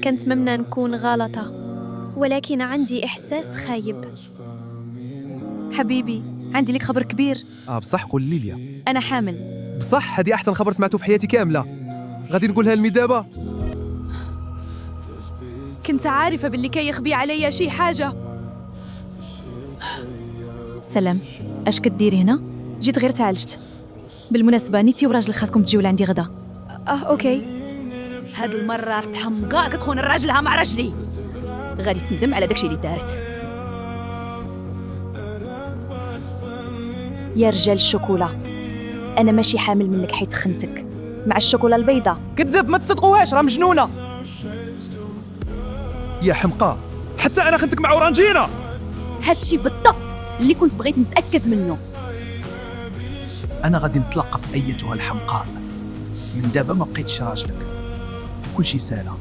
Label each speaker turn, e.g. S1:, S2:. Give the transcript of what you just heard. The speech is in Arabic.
S1: كنتمنى نكون غلطة، ولكن عندي إحساس خايب.
S2: حبيبي، عندي لك خبر كبير.
S3: بصح قول لي ليا.
S2: أنا حامل.
S3: بصح هذه احسن خبر سمعته في حياتي كامله. غادي نقولها لمي دابا؟
S2: كنت عارفة باللي كي يخبي عليا شي حاجة. سلام، اش كديري هنا؟ جيت غير تعالجت. بالمناسبة نيتي وراجل خاصكم تجيو لعندي غدا. أوكي. هاد المرة الحمقاء كتخون راجلها مع رجلي. غادي تندم على داكشي اللي دارت. يا رجال الشوكولا، أنا ماشي حامل منك حيت خنتك مع الشوكولا البيضاء.
S3: كتزف، ما تصدقوهاش، راه مجنونه. يا حمقى، حتى انا خنتك مع اورانجينا.
S2: هادشي بالضبط اللي كنت بغيت نتأكد منه.
S4: أنا غادي نتلقف أيتها الحمقاء. من دابا ما بقيتش راجلك، كل شي سالا.